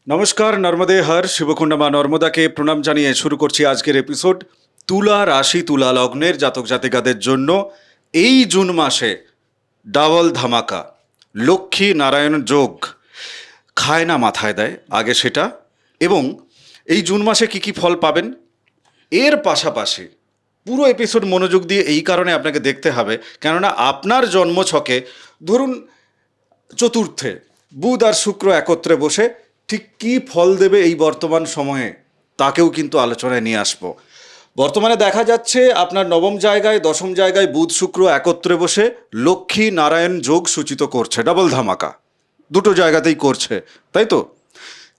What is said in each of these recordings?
নমস্কার, নর্মদে হর শিবকুণ্ডা মা নর্মদাকে প্রণাম জানিয়ে শুরু করছি আজকের এপিসোড। তুলা রাশি, তুলা লগ্নের জাতক জাতিকাদের জন্য এই জুন মাসে ডাবল ধামাকা লক্ষ্মী নারায়ণ যোগ খায় না মাথায় দেয় আগে সেটা, এবং এই জুন মাসে কি কি ফল পাবেন এর পাশাপাশি পুরো এপিসোড মনোযোগ দিয়ে এই কারণে আপনাকে দেখতে হবে, কেননা আপনার জন্মছকে ধরুন চতুর্থে বুধ আর শুক্র একত্রে বসে ঠিক কী ফল দেবে এই বর্তমান সময়ে তাকেও কিন্তু আলোচনায় নিয়ে আসবো। বর্তমানে দেখা যাচ্ছে আপনার নবম জায়গায়, দশম জায়গায় বুধ শুক্র একত্রে বসে লক্ষ্মী নারায়ণ যোগ সূচিত করছে, ডাবল ধামাকা দুটো জায়গাতেই করছে, তাই তো?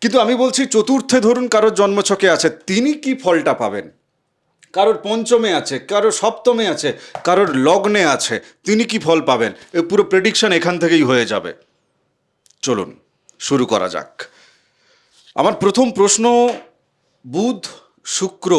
কিন্তু আমি বলছি চতুর্থে ধরুন কারোর জন্মছকে আছে, তিনি কি ফলটা পাবেন? কারোর পঞ্চমে আছে, কারোর সপ্তমে আছে, কারোর লগ্নে আছে, তিনি কি ফল পাবেন? এ পুরো প্রেডিকশন এখান থেকেই হয়ে যাবে। চলুন শুরু করা যাক। আমার প্রথম প্রশ্ন, বুধ শুক্র,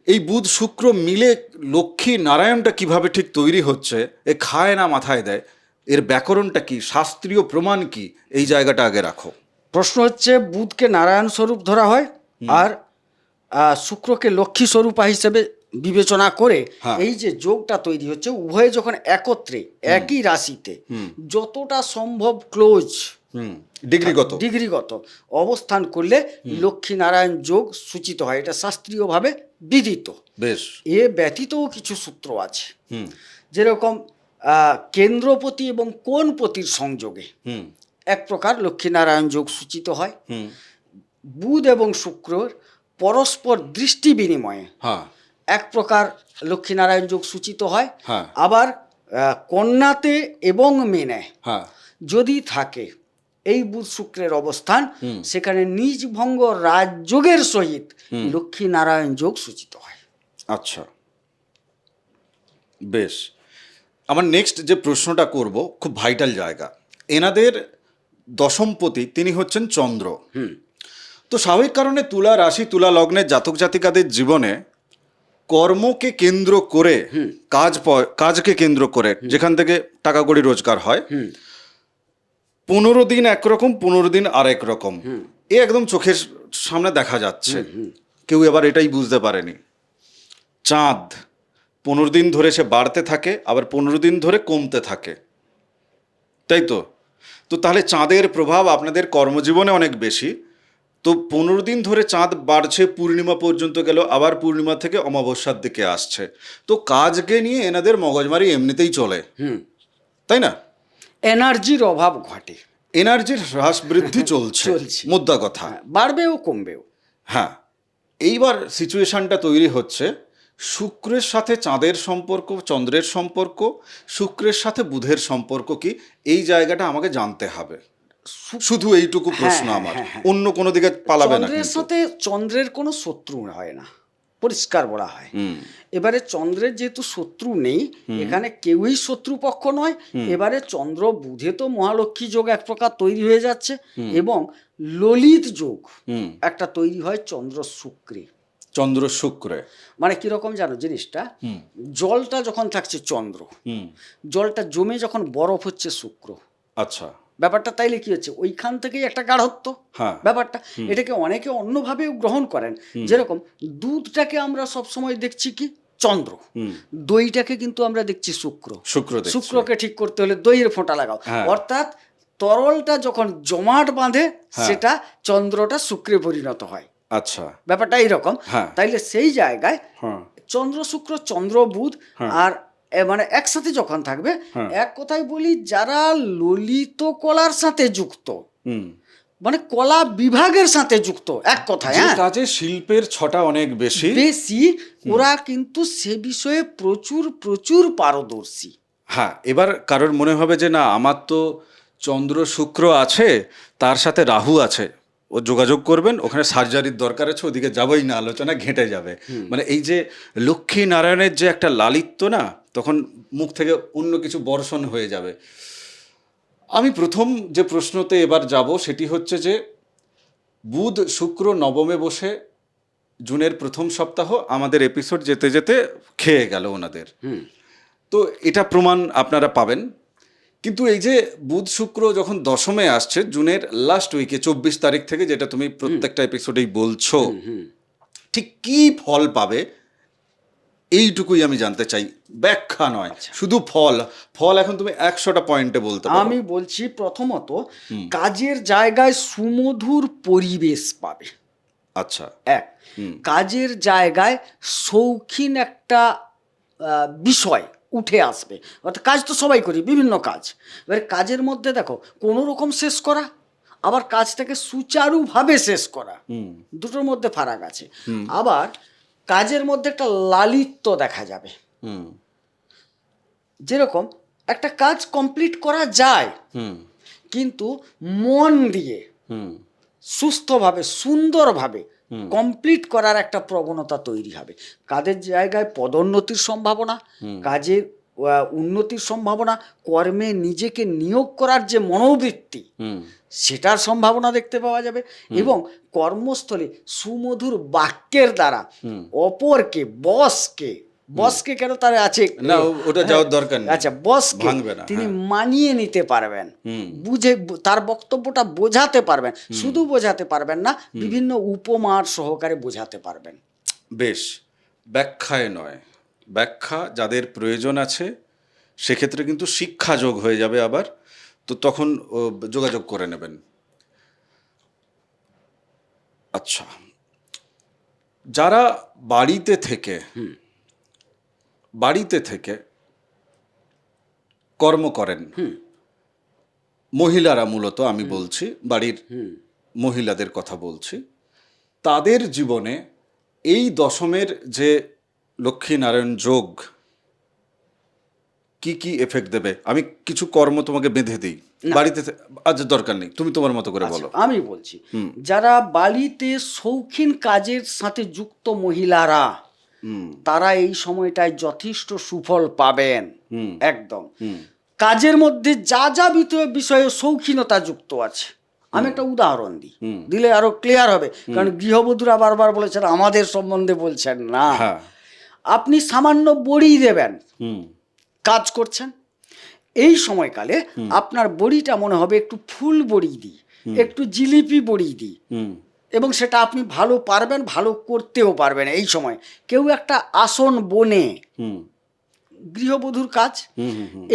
এই বুধ শুক্র মিলে লক্ষ্মী নারায়ণটা কিভাবে ঠিক তৈরি হচ্ছে, এ খায় না মাথায় দেয়, এর ব্যাকরণটা কি, শাস্ত্রীয় প্রমাণ কি, এই জায়গাটা আগে রাখো। প্রশ্ন হচ্ছে, বুধকে নারায়ণ স্বরূপ ধরা হয় আর শুক্রকে লক্ষ্মী স্বরূপা হিসেবে বিবেচনা করে হ্যাঁ। এই যে যোগটা তৈরি হচ্ছে, উভয়ে যখন একত্রে একই রাশিতে যতটা সম্ভব ক্লোজ ডিগ্রিগত অবস্থান করলে লক্ষ্মী নারায়ণ যোগ সূচিত হয়। এটা শাস্ত্রীয়ভাবে বিদিত। বেশ। এ ব্যতীতও কিছু সূত্র আছে, যেরকম কেন্দ্রপতি এবং কোণপতির সংযোগে এক প্রকার লক্ষ্মীনারায়ণ যোগ সূচিত হয়। বুধ এবং শুক্রর পরস্পর দৃষ্টি বিনিময়ে এক প্রকার লক্ষ্মীনারায়ণ যোগ সূচিত হয়। আবার কন্যাতে এবং মেনে যদি থাকে এই বুধ শুক্রের অবস্থান, সেখানে নিজ ভঙ্গ রাজযোগের সহিত লক্ষ্মীনারায়ণ যোগ সূচিত হয়। আচ্ছা, বেশ। আমার নেক্সট যে প্রশ্নটা করব খুব ভাইটাল জায়গা। এনাদের দশমপতি তিনি হচ্ছেন চন্দ্র। তো স্বাভাবিক কারণে তুলা রাশি, তুলা লগ্নের জাতক জাতিকাদের জীবনে কর্মকে কেন্দ্র করে, কাজকে কেন্দ্র করে যেখান থেকে টাকা কড়ি রোজগার হয়, 15 দিন একরকম, 15 দিন আরেক রকম, এ একদম চোখের সামনে দেখা যাচ্ছে। কেউ এবার এটাই বুঝতে পারেনি। চাঁদ 15 দিন ধরে সে বাড়তে থাকে, আবার 15 দিন ধরে কমতে থাকে, তাই তো? তো তাহলে চাঁদের প্রভাব আপনাদের কর্মজীবনে অনেক বেশি। তো 15 দিন ধরে চাঁদ বাড়ছে, পূর্ণিমা পর্যন্ত গেল, আবার পূর্ণিমা থেকে অমাবস্যার দিকে আসছে। তো কাজকে নিয়ে এনাদের মগজমারি এমনিতেই চলে, তাই না? এনার্জির অভাব ঘটে, এনার্জির হ্রাস বৃদ্ধি চলছে, মুদ্রা কথা। বাড়বেও কমবেও। হ্যাঁ, এইবার সিচুয়েশনটা তৈরি হচ্ছে, শুক্রের সাথে চাঁদের সম্পর্ক, চন্দ্রের সম্পর্ক, শুক্রের সাথে বুধের সম্পর্ক কি, এই জায়গাটা আমাকে জানতে হবে। শুধু এইটুকু প্রশ্ন আমার, অন্য কোনো দিকে পালাবে না। চন্দ্রের সাথে চন্দ্রের কোনো শত্রু হয় না, পরিষ্কার বলা হয়। এবারে চন্দ্রের যেহেতু শত্রু নেই, এখানে কেউই শত্রুপক্ষ নয়। এবারে চন্দ্র বুধে তো মহালক্ষ্মী যোগ এক প্রকার তৈরি হয়ে যাচ্ছে, এবং ললিত যোগ একটা তৈরি হয় চন্দ্র শুক্রে। চন্দ্র শুক্রে মানে কিরকম জানো জিনিসটা? জলটা যখন থাকছে চন্দ্র, জলটা জমে যখন বরফ হচ্ছে শুক্র। আচ্ছা, ব্যাপারটা তাইলে কি হচ্ছে, ওইখান থেকেই একটা গাঢ়ত্ব ব্যাপারটা। এটাকে অনেকে অন্যভাবেও গ্রহণ করেন। যেরকম দুধটাকে আমরা সবসময় দেখছি কি চন্দ্র, দইটাকে কিন্তু আমরা দেখছি শুক্র। শুক্রকে ঠিক করতে হলে দইয়ের ফোঁটা লাগাও। অর্থাৎ তরলটা যখন জমাট বাঁধে, সেটা চন্দ্রটা শুক্রে পরিণত হয়। আচ্ছা, ব্যাপারটা এইরকম। তাইলে সেই জায়গায় চন্দ্র শুক্র, চন্দ্র বুধ আর মানে একসাথে যখন থাকবে, এক কথায় বলি, যারা ললিত কলার সাথে যুক্ত, মানে কলা বিভাগের সাথে যুক্ত, এক কথায় কাজে শিল্পের ছটা অনেক বেশি, ওরা কিন্তু সে বিষয়ে প্রচুর প্রচুর পারদর্শী। হ্যাঁ, এবার কারোর মনে হবে যে না, আমার তো চন্দ্র শুক্র আছে, তার সাথে রাহু আছে, ও যোগাযোগ করবেন, ওখানে সার্জারির দরকার আছে, ওদিকে যাবোই না, আলোচনা ঘেঁটে যাবে। মানে এই যে লক্ষ্মী নারায়ণের যে একটা লালিত্য না, তখন মুখ থেকে অন্য কিছু বর্ষণ হয়ে যাবে। আমি প্রথম যে প্রশ্নতে এবার যাব সেটি হচ্ছে যে, বুধ শুক্র নবমে বসে জুনের প্রথম সপ্তাহ আমাদের এপিসোড যেতে যেতে খেয়ে গেল ওনাদের। তো এটা প্রমাণ আপনারা পাবেন। কিন্তু এই যে বুধ শুক্র যখন দশমে আসছে জুনের লাস্ট উইকে 24 তারিখ থেকে, যেটা তুমি প্রত্যেকটা এপিসোডেই বলছো, ঠিক কি ফল পাবে এইটুকুই আমি জানতে চাই, ব্যাখ্যা নয়, শুধু ফল। ফল এখন তুমি 100টা পয়েন্টে বলতে পারো। আমি বলছি প্রথমত কাজের জায়গায় সুমধুর পরিবেশ পাবে। আচ্ছা। এক, কাজের জায়গায় শৌখিন একটা বিষয় উঠে আসবে। অর্থাৎ কাজ তো সবাই করি, বিভিন্ন কাজ। এবার কাজের মধ্যে দেখো কোনো রকম শেষ করা, আবার কাজটাকে সুচারুভাবে শেষ করা, দুটোর মধ্যে ফারাক আছে। আবার কাজের মধ্যে একটা লালিত্য দেখা যাবে। যেরকম একটা কাজ কমপ্লিট করা যায়, কিন্তু মন দিয়ে সুস্থভাবে সুন্দরভাবে কমপ্লিট করার একটা প্রবণতা তৈরি হবে। কাজের জায়গায় পদোন্নতির সম্ভাবনা, কাজের উন্নতির সম্ভাবনা, কর্মে নিজেকে নিয়োগ করার যে মনোবৃত্তি সেটার সম্ভাবনা দেখতে পাওয়া যাবে। এবং কর্মস্থলে সুমধুর বাক্যের দ্বারা অপরকে, বসকে কেন তার আছে না, ওটা যাওয়ার দরকার নেই। আচ্ছা, বসকে ভাঙবে না, তিনি মানিয়ে নিতে পারবেন, বুঝে তার বক্তব্যটা বোঝাতে পারবেন। শুধু বোঝাতে পারবেন না, বিভিন্ন উপমার সহকারে বোঝাতে পারবেন। বেশ, ব্যাখ্যায় নয়, ব্যাখ্যা যাদের প্রয়োজন আছে সেক্ষেত্রে কিন্তু শিক্ষা যোগ হয়ে যাবে আবার, তো তখন যোগাযোগ করে নেবেন। আচ্ছা, যারা বাড়িতে থেকে কর্ম করেন, মহিলারা মূলত, আমি বলছি বাড়ির মহিলাদের কথা বলছি, তাদের জীবনে এই দশমের যে লক্ষ্মীনারায়ণ যোগ কি কি এফেক্ট দেবে, আমি কিছু কর্ম তোমাকে বেঁধে দিই বাড়িতে। আজ দরকার নেই, তুমি তোমার মতো করে বলো। আমি বলছি, যারা বাড়িতে শৌখিন কাজের সাথে যুক্ত মহিলারা, তারা এই সময়টায় যথেষ্ট সুফল পাবেন। একদম কাজের মধ্যে যা যা বিষয়ে শৌখিনতা যুক্ত আছে, আমি একটা উদাহরণ দিলে আরো ক্লিয়ার হবে। কারণ গৃহবধূরা বারবার বলেছেন আমাদের সম্বন্ধে বলছেন না। আপনি সামান্য বড়ি দেবেন, কাজ করছেন, এই সময়কালে আপনার বড়িটা মনে হবে একটু ফুল বড়ি দিই, একটু জিলিপি বড়ি দিই, এবং সেটা আপনি ভালো পারবেন, ভালো করতেও পারবেন। এই সময় কেউ একটা আসন বনে, গৃহবধূর কাজ,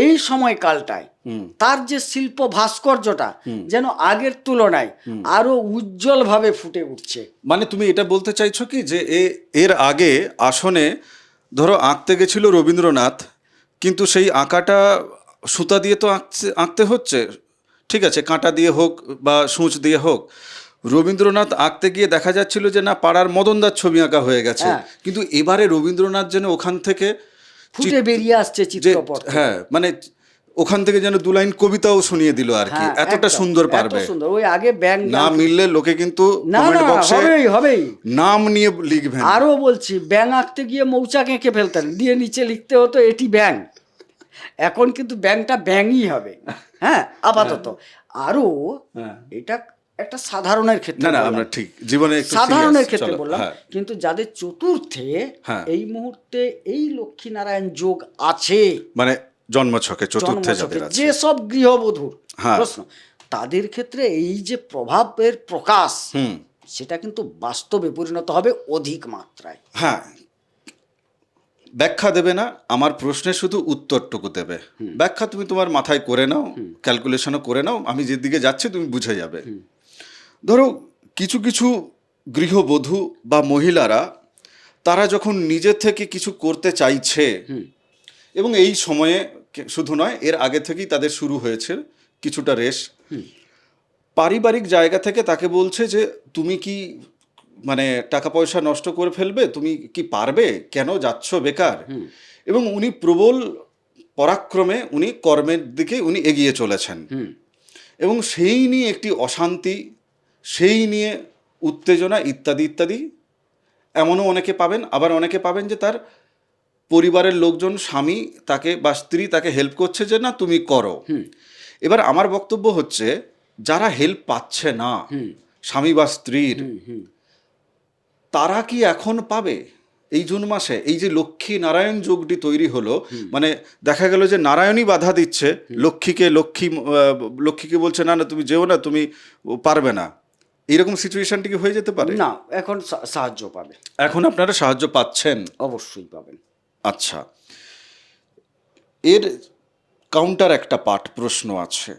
এই সময়কালটায় তার যে শিল্প ভাস্কর্যটা যেন আগের তুলনায় আরো উজ্জ্বল ভাবে ফুটে উঠছে। মানে তুমি এটা বলতে চাইছো কি যে এর আগে আসনে ধরো আঁকতে গেছিল রবীন্দ্রনাথ, কিন্তু সেই আঁকাটা সুতা দিয়ে তো আঁকতে হচ্ছে, ঠিক আছে, কাঁটা দিয়ে হোক বা সূচ দিয়ে হোক। রবীন্দ্রনাথ আঁকতে গিয়ে দেখা যাচ্ছিল যে না, পাড়ার মদনদার ছবি আঁকা হয়ে গেছে, কিন্তু এবারে রবীন্দ্রনাথ যেন ওখান থেকে ফুটে বেরিয়ে আসছে চিত্রপট। হ্যাঁ, মানে ওখান থেকে যেন দু লাইন কবিতাও শুনিয়ে দিল আর কি, এতটা সুন্দর পারবে। ওই আগে ব্যাংক না মিললে লোকে কিন্তু কমেন্ট বক্সে হবেই নাম নিয়ে লিখবেন। আরো বলছি, ব্যাং আঁকতে গিয়ে মৌচাক এঁকে ফেলতেন, দিয়ে নিচে লিখতে হতো এটি ব্যাং। এখন কিন্তু ব্যাংটা ব্যাংই হবে। হ্যাঁ, আপাতত আরো এটা একটা সাধারণের ক্ষেত্রে, না আমরা ঠিক জীবনে সাধারণের ক্ষেত্রে বললাম। কিন্তু যাদের চতুর্থে এই মুহূর্তে এই লক্ষ্মীনারায়ণ যোগ আছে, মানে জন্মছকে চতুর্থে যাদের আছে, যে সব গৃহবধূর প্রশ্ন, তাদের ক্ষেত্রে এই যে প্রভাবের প্রকাশ, সেটা কিন্তু বাস্তবে পরিণত হবে অধিক মাত্রায়। হ্যাঁ, ব্যাখ্যা দেবে না, আমার প্রশ্নের শুধু উত্তরটুকু দেবে। ব্যাখ্যা তুমি তোমার মাথায় করে নাও, ক্যালকুলেশনও করে নাও, আমি যেদিকে যাচ্ছি তুমি বুঝে যাবে। ধরো কিছু কিছু গৃহবধূ বা মহিলারা, তারা যখন নিজের থেকে কিছু করতে চাইছে, এবং এই সময়ে শুধু নয়, এর আগে থেকেই তাদের শুরু হয়েছে কিছুটা রেশ, পারিবারিক জায়গা থেকে তাকে বলছে যে তুমি কি মানে টাকা পয়সা নষ্ট করে ফেলবে, তুমি কি পারবে, কেন যাচ্ছ বেকার। এবং উনি প্রবল পরাক্রমে উনি কর্মের দিকে উনি এগিয়ে চলেছেন, এবং সেই নিয়ে একটি অশান্তি, সেই নিয়ে উত্তেজনা ইত্যাদি ইত্যাদি। এমনও অনেকে পাবেন, আবার অনেকে পাবেন যে তার পরিবারের লোকজন, স্বামী তাকে বা স্ত্রী তাকে হেল্প করছে যে না তুমি করো। এবার আমার বক্তব্য হচ্ছে, যারা হেল্প পাচ্ছে না স্বামী বা স্ত্রীর, তারা কি এখন পাবে? এই জুন মাসে এই যে লক্ষ্মী নারায়ণ যোগটি তৈরি হলো, মানে দেখা গেল যে নারায়ণই বাধা দিচ্ছে লক্ষ্মীকে বলছে না না তুমি যেও না, তুমি পারবে না, এইরকম সিচুয়েশনটি কি হয়ে যেতে পারে? না, এখন সাহায্য পাবে। এখন আপনারা সাহায্য পাচ্ছেন? অবশ্যই পাবেন। আচ্ছা, এর কাউন্টার একটা পার্ট প্রশ্ন আছে,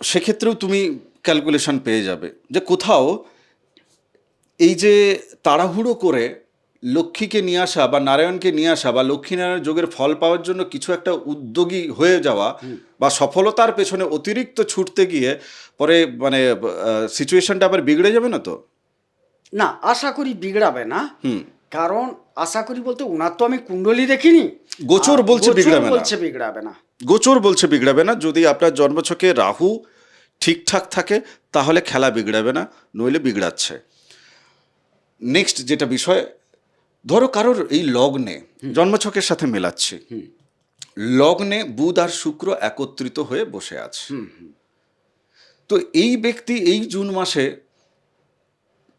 সেক্ষেত্রেও তুমি ক্যালকুলেশন পেয়ে যাবে যে কোথাও এই যে তাড়াহুড়ো করে লক্ষ্মীকে নিয়ে আসা বা নারায়ণকে নিয়ে আসা বা লক্ষ্মীনারায়ণ যোগের ফল পাওয়ার জন্য কিছু একটা উদ্যোগী হয়ে যাওয়া বা সফলতার পেছনে অতিরিক্ত ছুটতে গিয়ে পরে মানে সিচুয়েশনটা আবার বিগড়ে যাবে না তো? না, আশা করি বিগড়াবে না। কারণ আশা করি বলতে ওনার তো আমি কুণ্ডলী দেখিনি, গোচর বলছে বিগড়াবে না, বলছে বিগড়াবে না। গোচর বলছে বিগড়াবে না। যদি আপনার জন্মছকে রাহু ঠিকঠাক থাকে তাহলে খেলা বিগড়াবে না, নইলে বিগড়াচ্ছে। নেক্সট যেটা বিষয়, ধরো কারোর এই লগ্নে জন্মছকের সাথে মেলাচ্ছি, লগ্নে বুধ আর শুক্র একত্রিত হয়ে বসে আছে, তো এই ব্যক্তি এই জুন মাসে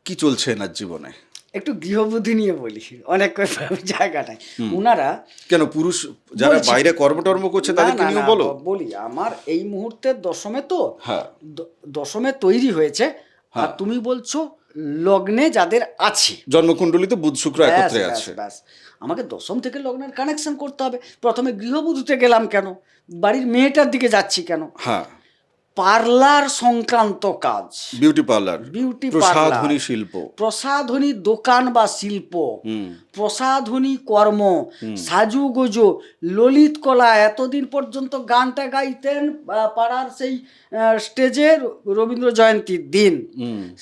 কি চলছে এনার জীবনে? একটু গৃহবুদ্ধি নিয়ে বলি, অনেক জায়গাটায় ওনারা কেন পুরুষ যারা বলছি। বাইরে কর্মটর্ম করছে তাদেরকে না, নিয়েও না, বলো। বলি আমার এই মুহূর্তে দশমে তো, হ্যাঁ, দশমে তৈরি হয়েছে, আর তুমি বলছো লগ্নে যাদের আছে, জন্মকুণ্ডলিতে বুধ শুক্র একত্রে ব্যাস, আছে। ব্যাস। আমাকে দশম থেকে লগ্নের কানেকশন করতে হবে। প্রথমে গৃহবধূতে গেলাম কেন, বাড়ির মেয়েটার দিকে যাচ্ছি কেন? হ্যাঁ, পার্লার সংক্রান্ত কাজ, বিউটি পার্লার, বিউটি প্রসাধনী শিল্প, প্রসাধনী দোকান বা শিল্প, প্রসাধনী কর্ম, সাজুগুজু, ললিত কলা। এতদিন পর্যন্ত গানটা গাইতেন পাড়ার সেই স্টেজে রবীন্দ্র জয়ন্তীর দিন,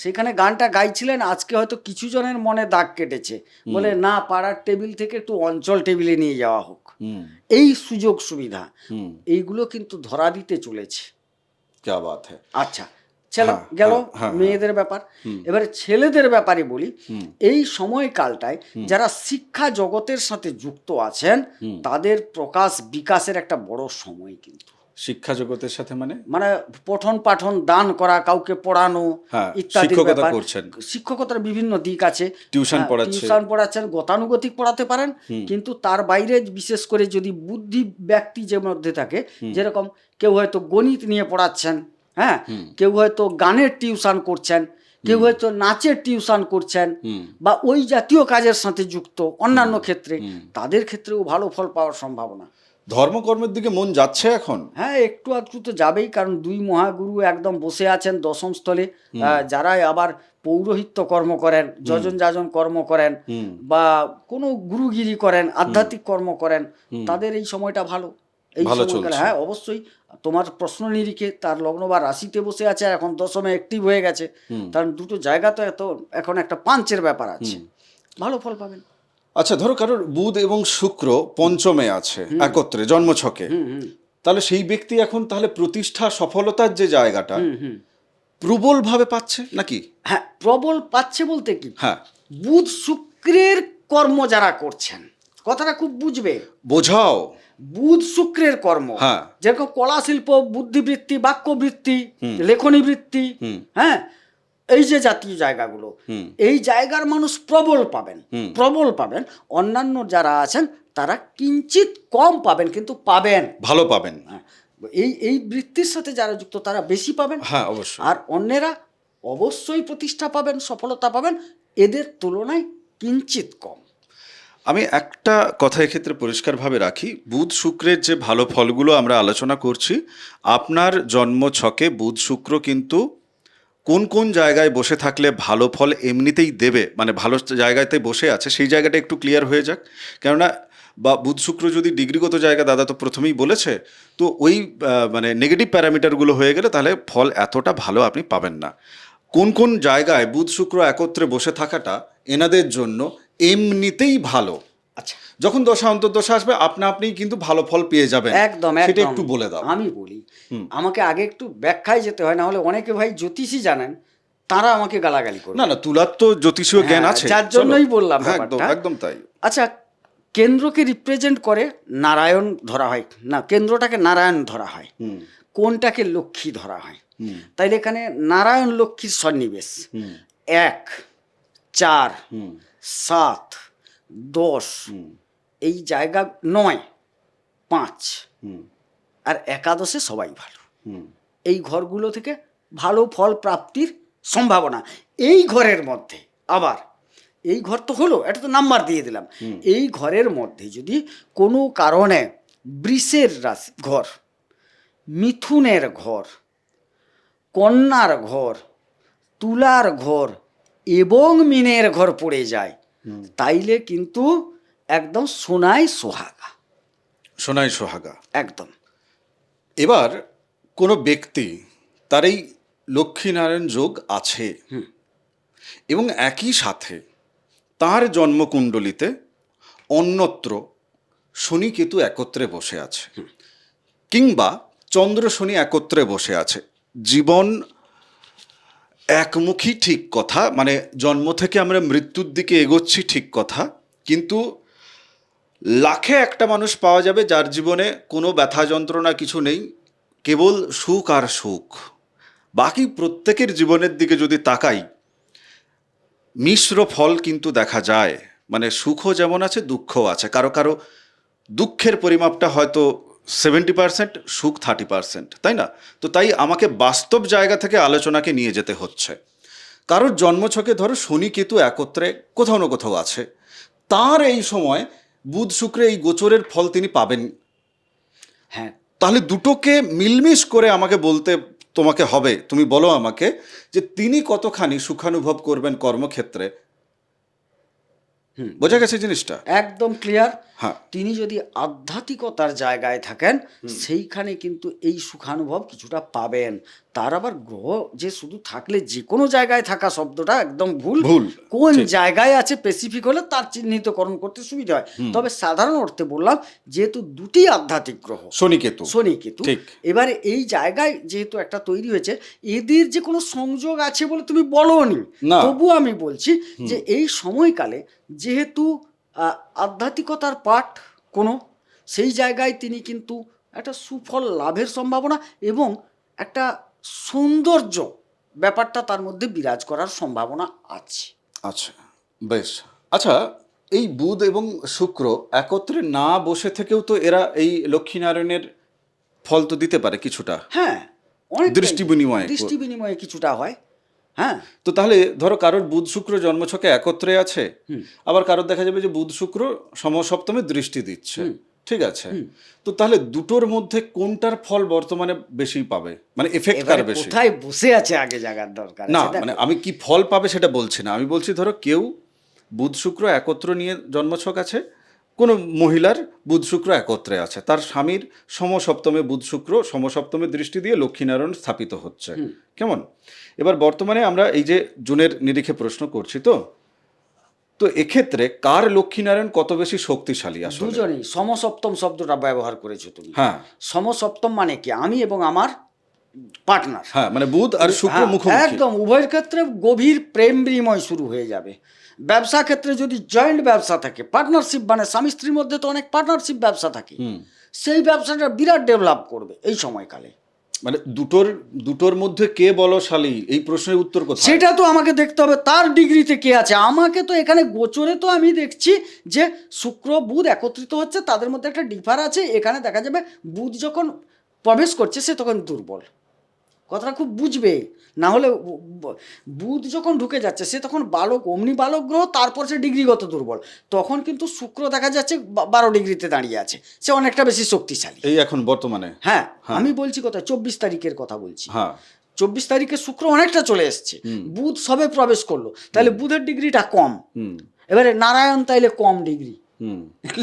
সেখানে গানটা গাইছিলেন। আজকে হয়তো কিছু জনের মনে দাগ কেটেছে, বলে না পাড়ার টেবিল থেকে একটু অঞ্চল টেবিলে নিয়ে যাওয়া হোক। এই সুযোগ সুবিধা এইগুলো কিন্তু ধরা দিতে চলেছে। क्या बात है। আচ্ছা, গেল মেয়েদের ব্যাপার। এবারে ছেলেদের ব্যাপারে বলি, এই সময়কালটায় যারা শিক্ষা জগতের সাথে যুক্ত আছেন তাদের প্রকাশ বিকাশের একটা বড় সময়। কিন্তু শিক্ষা জগতের সাথে মানে মানে পঠন পাঠন, দান করা, কাউকে পড়ানো ইত্যাদি ব্যাপার। শিক্ষকতার বিভিন্ন দিক আছে, টিউশন পড়াচ্ছেন, গতানুগতিক পড়াতে পারেন, কিন্তু তার বাইরে বিশেষ করে যদি বুদ্ধি ব্যক্তি যে মধ্যে থাকে, যেরকম কেউ হয়তো গণিত নিয়ে পড়াচ্ছেন, হ্যাঁ, কেউ হয়তো গানের টিউশন করছেন, কেউ হয়তো নাচের টিউশন করছেন, বা ওই জাতীয় কাজের সাথে যুক্ত অন্যান্য ক্ষেত্রে, তাদের ক্ষেত্রেও ভালো ফল পাওয়ার সম্ভাবনা। ধর্মকর্মের দিকে মন যাচ্ছে এখন? হ্যাঁ, একটু আধটু তো যাবেই, কারণ দুই মহাগুরু একদম বসে আছেন দশম স্থলে। যারা আবার পৌরোহিত্য কর্ম করেন, যজন যাজন কর্ম করেন, বা কোনো গুরুগিরি করেন, আধ্যাত্মিক কর্ম করেন, তাদের এই সময়টা ভালো। এই সময়কালে হ্যাঁ অবশ্যই। তোমার প্রশ্ন নিরিখে তার লগ্ন বা রাশিতে বসে আছে, এখন দশমে অ্যাক্টিভ হয়ে গেছে, কারণ দুটো জায়গা তো এত এখন একটা পাঞ্চের ব্যাপার আছে, ভালো ফল পাবেন। আচ্ছা, ধরো কারোর বুধ এবং শুক্র পঞ্চমে আছে একত্রে জন্মছকে, তাহলে সেই ব্যক্তি এখন তাহলে প্রতিষ্ঠা সফলতার যে জায়গাটা প্রবল ভাবে পাচ্ছে নাকি? হ্যাঁ, প্রবল পাচ্ছে বলতে কি, হ্যাঁ, বুধ শুক্রের কর্ম যারা করছেন, কথাটা খুব বুঝবে, বোঝাও। বুধ শুক্রের কর্ম, যেরকম কলা শিল্প, বুদ্ধিবৃত্তি, বাক্যবৃত্তি, লেখনী বৃত্তি, হ্যাঁ, এই যে জাতীয় জায়গাগুলো, এই জায়গার মানুষ প্রবল পাবেন। অন্যান্য যারা আছেন তারা কিঞ্চিত কম পাবেন, কিন্তু পাবেন, ভালো পাবেন। এই বৃত্তির সাথে যারা যুক্ত তারা বেশি পাবেন। হ্যাঁ, অবশ্যই। আর অন্যেরা অবশ্যই প্রতিষ্ঠা পাবেন, সফলতা পাবেন, এদের তুলনায় কিঞ্চিত কম। আমি একটা কথা এক্ষেত্রে পরিষ্কারভাবে রাখি, বুধ শুক্রের যে ভালো ফলগুলো আমরা আলোচনা করছি, আপনার জন্ম ছকে বুধ শুক্র কিন্তু কোন কোন জায়গায় বসে থাকলে ভালো ফল এমনিতেই দেবে, মানে ভালো জায়গাতে বসে আছে সেই জায়গাটা একটু ক্লিয়ার হয়ে যাক। কেননা বা বুধ শুক্র যদি ডিগ্রিগত জায়গা, দাদা তো প্রথমেই বলেছে, তো ওই মানে নেগেটিভ প্যারামিটারগুলো হয়ে গেলে তাহলে ফল এতটা ভালো আপনি পাবেন না। কোন কোন জায়গায় বুধ শুক্র একত্রে বসে থাকাটা এনাদের জন্য এমনিতেই ভালো, আচ্ছা, যখন দশা অন্তর্দশা আসবে আপনি কিন্তু ভালো ফল পেয়ে যাবেন। একদম, সেটা একটু বলে দাও। আমি বলি, আমাকে আগে একটু ব্যাখ্যায় যেতে হয়, না হলে অনেকে ভাই জ্যোতিষী জানেন, তারা আমাকে গালাগালি করবে। না, তুলার তো জ্যোতিষীয় জ্ঞান আছে, যার জন্যই বললাম ব্যাপারটা। একদম তাই। আচ্ছা, কেন্দ্রকে রিপ্রেজেন্ট করে নারায়ণ ধরা হয়, না কেন্দ্রটাকে নারায়ণ ধরা হয়, কোনটাকে লক্ষ্মী ধরা হয়। তাইলে এখানে নারায়ণ লক্ষ্মীর সন্নিবেশ 1, 4, 7, 10, এই জায়গা 9, 5 আর একাদশে সবাই ভালো। এই ঘরগুলো থেকে ভালো ফল প্রাপ্তির সম্ভাবনা। এই ঘরের মধ্যে আবার এই ঘর তো হলো, এটা তো নাম্বার দিয়ে দিলাম। এই ঘরের মধ্যে যদি কোনো কারণে বৃষের রাশি ঘর, মিথুনের ঘর, কন্যার ঘর, তুলার ঘর এবং মীনের ঘর পড়ে যায়, তাইলে কিন্তু একদম সোনায় সোহাগা, সোনাই সোহাগা। একদম। এবার কোনো ব্যক্তি তার এই লক্ষ্মীনারায়ণ যোগ আছে এবং একই সাথে তার জন্মকুণ্ডলিতে অন্যত্র শনি কেতু একত্রে বসে আছে, কিংবা চন্দ্র শনি একত্রে বসে আছে, জীবন একমুখী, ঠিক কথা, মানে জন্ম থেকে আমরা মৃত্যুর দিকে এগোচ্ছি, ঠিক কথা, কিন্তু লাখে একটা মানুষ পাওয়া যাবে যার জীবনে কোনো ব্যথা যন্ত্রণা কিছু নেই, কেবল সুখ আর সুখ। বাকি প্রত্যেকের জীবনের দিকে যদি তাকাই, মিশ্র ফল কিন্তু দেখা যায়। মানে সুখও যেমন আছে, দুঃখও আছে। কারো কারো দুঃখের পরিমাপটা হয়তো 70%, সুখ 30%, তাই না? তো তাই আমাকে বাস্তব জায়গা থেকে আলোচনাকে নিয়ে যেতে হচ্ছে। কারোর জন্মছকে ধরো শনি কেতু একত্রে কোথাও না কোথাও আছে, তার এই সময় বুধ শুক্রে এই গোচরের ফল তিনি পাবেন। হ্যাঁ, তাহলে দুটোকে মিলমিশ করে আমাকে বলতে তোমাকে হবে, তুমি বলো আমাকে যে তিনি কতখানি সুখানুভব করবেন কর্মক্ষেত্রে। বোঝা গেছে জিনিসটা? একদম ক্লিয়ার। হ্যাঁ। তিনি যদি আধ্যাত্মিকতার জায়গায় থাকেন, সেইখানে কিন্তু এই সুখানুভব কিছুটা পাবেন। তার আবার গ্রহ যে শুধু থাকলে যে কোনো জায়গায় থাকা শব্দটা একদম ভুল। ভুল, কোন ঠিক। জায়গায় আছে স্পেসিফিক হলে তার চিহ্নিতকরণ করতে সুবিধা হয়। তবে সাধারণ অর্থে বললাম, যেহেতু দুটি আধ্যাত্মিক গ্রহ শনি কেতু, শনি কেতু, ঠিক। এবারে এই জায়গায় যেহেতু একটা তৈরি হয়েছে, এদের যে কোনো সংযোগ আছে বলে তুমি বলোনি, না। তবু আমি বলছি যে এই সময়কালে যেহেতু আধ্যাত্মিকতার পাঠ কোনো, সেই জায়গায় তিনি কিন্তু একটা সুফল লাভের সম্ভাবনা এবং একটা সৌন্দর্য ব্যাপারটা তার মধ্যে বিরাজ করার সম্ভাবনা আছে। আচ্ছা, বেশ। আচ্ছা, এই বুধ এবং শুক্র একত্রে না বসে থেকেও তো এরা এই লক্ষ্মীনারায়ণের ফল তো দিতে পারে কিছুটা। হ্যাঁ, অনেক দৃষ্টি বিনিময়ে। দৃষ্টি বিনিময়ে কিছুটা হয়। হ্যাঁ, তো তাহলে ধরো কারোর বুধ শুক্র জন্মছকে একত্রে আছে, আবার কারোর দেখা যাবে যে বুধ শুক্র সমসপ্তমে দৃষ্টি দিচ্ছে, ঠিক আছে? তো তাহলে দুটোর মধ্যে কোনটার ফল বর্তমানে বেশি পাবে, মানে এফেক্ট কার এবারে বেশি? কোথায় বসে আছে আগে জাগার দরকার না, আছে। দেখো, মানে আমি কি ফল পাবে সেটা বলছি না, আমি বলছি ধরো কেউ বুধ শুক্র একত্র নিয়ে জন্মছক আছে, কোনো মহিলার বুধ শুক্র একত্রে আছে, তার স্বামীর সমসপ্তমে বুধ শুক্র সমসপ্তমে দৃষ্টি দিয়ে লক্ষ্মীনারায়ণ স্থাপিত হচ্ছে, কেমন? এবার বর্তমানে আমরা এই যে জুনের নিরিখে প্রশ্ন করছি, তো তো এক্ষেত্রে কার লক্ষ্মীনারায়ণ কত বেশি শক্তিশালী আসলে? দুজনেই সমসপ্তম শব্দটা ব্যবহার করেছো তুমি। হ্যাঁ, সমসপ্তম মানে কি? আমি এবং আমার পার্টনার। হ্যাঁ, মানে বুধ আর শুক্র মুখোমুখি। একদম উভয়ের ক্ষেত্রে গভীর প্রেম বিনিময় শুরু হয়ে যাবে। ব্যবসা ক্ষেত্রে যদি জয়েন্ট ব্যবসা থাকে, পার্টনারশিপ, মানে স্বামী স্ত্রীর মধ্যে তো অনেক পার্টনারশিপ ব্যবসা থাকে, সেই ব্যবসাটা বিরাট ডেভেলপ করবে এই সময়কালে। মানে দুটোর মধ্যে কে বলশালী, এই প্রশ্নের উত্তর কোথায়? সেটা তো আমাকে দেখতে হবে তার ডিগ্রিতে কে আছে। আমাকে তো এখানে গোচরে তো আমি দেখছি যে শুক্র বুধ একত্রিত হচ্ছে, তাদের মধ্যে একটা ডিফার আছে। এখানে দেখা যাবে বুধ যখন প্রবেশ করছে সে তখন দুর্বল, কথাটা খুব বুঝবে। না হলে বুধ যখন ঢুকে যাচ্ছে সে তখন বালক, অমনি বালক গ্রহ, তারপর সে ডিগ্রিগত দুর্বল। তখন কিন্তু শুক্র দেখা যাচ্ছে 12 ডিগ্রিতে দাঁড়িয়ে আছে, সে অনেকটা বেশি শক্তিশালী এই এখন বর্তমানে। হ্যাঁ, আমি বলছি কথা 24 তারিখের কথা বলছি। হ্যাঁ, 24 তারিখে শুক্র অনেকটা চলে এসছে, বুধ সবে প্রবেশ করলো, তাহলে বুধের ডিগ্রিটা কম। এবারে নারায়ণ তাইলে কম ডিগ্রি,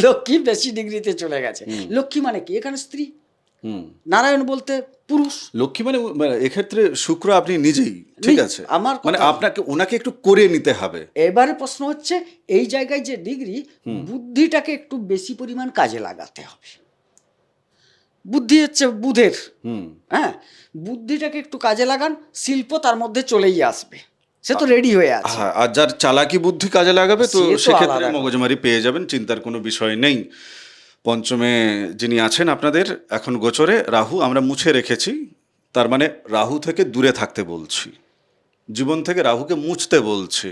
লক্ষ্মী বেশি ডিগ্রিতে চলে গেছে। লক্ষ্মী মানে কি এখানে? স্ত্রী। নারায়ণ বলতে পুরুষ। লক্ষ্মী মানে এক্ষেত্রে শুক্র আপনি নিজেই, ঠিক আছে? আমার মানে আপনাকে ওনাকে একটু করে নিতে হবে। এবারে প্রশ্ন হচ্ছে এই জায়গায় যে ডিগ্রি, বুদ্ধিটাকে একটু বেশি পরিমাণ কাজে লাগাতে হবে। বুদ্ধি হচ্ছে বুধের। হ্যাঁ, বুদ্ধিটাকে একটু কাজে লাগান, শিল্প তার মধ্যে চলেই আসবে, সে তো রেডি হয়ে আছে। আর যার চালাকি বুদ্ধি কাজে লাগাবে তো সে তো সেক্ষেত্রে আলাদা। মগজমারি পেয়ে যাবেন, চিন্তার কোনো বিষয় নেই। পঞ্চমে যিনি আছেন আপনাদের এখন গোচরে রাহু, আমরা মুছে রেখেছি, তার মানে রাহু থেকে দূরে থাকতে বলছি। জীবন থেকে রাহুকে মুছতে বলছে।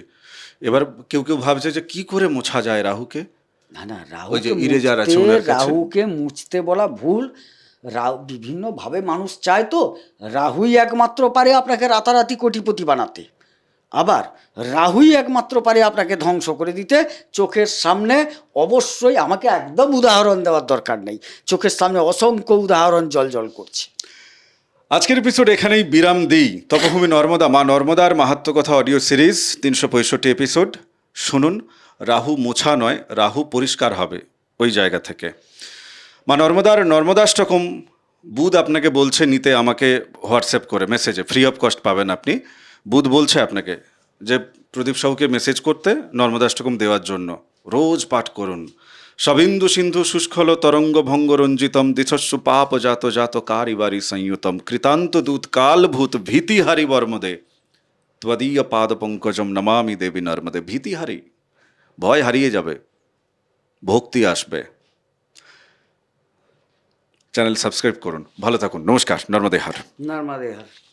এবার কেউ কেউ ভাবছে যে কি করে মোছা যায় রাহুকে। না না, ওই যে রাহুকে ইরেজার আছে মুছতে, ওনার কাছে। রাহুকে মুছতে বলা ভুল। রাহু বিভিন্নভাবে মানুষ চায়, তো রাহুই একমাত্র পারে আপনাকে রাতারাতি কোটিপতি বানাতে, আবার রাহুই একমাত্র পারে আপনাকে ধ্বংস করে দিতে। চোখের সামনে অবশ্যই, আমাকে একদম উদাহরণ দেওয়ার দরকার নেই, চোখের সামনে অসংখ্য উদাহরণ জল করছে। আজকের এপিসোড এখানেই বিরাম দিই। তপভূমি নর্মদা, মা নর্মদার মাহাত্ম্য কথা অডিও সিরিজ 365 এপিসোড শুনুন। রাহু মোছা নয়, রাহু পরিষ্কার হবে ওই জায়গা থেকে। মা নর্মদার নর্মদাষ্টকম বুধ আপনাকে বলছে নিতে, আমাকে হোয়াটসঅ্যাপ করে মেসেজে ফ্রি অফ কস্ট পাবেন আপনি। বুধ বলছে আপনাকে যে প্রদীপ সাহুকে মেসেজ করতে নর্মদাষ্টকম দেওয়ার জন্য। রোজ পাঠ করুন। সবিন্দু সিন্ধু শুষ্কল তরঙ্গ ভঙ্গ রঞ্জিতম দিশস্যু পাপ জাত জাত কারিবারি সংযুতম কৃতান্ত দূত কালভূত ভীতিহারি বর্মদে ত্বদীয় পাদ পঙ্কজম নমামি দেবী নর্মদে। ভীতিহারি, ভয় হারিয়ে যাবে, ভক্তি আসবে। চ্যানেল সাবস্ক্রাইব করুন। ভালো থাকুন। নমস্কার। নর্মদে হার। নর্মদে হর।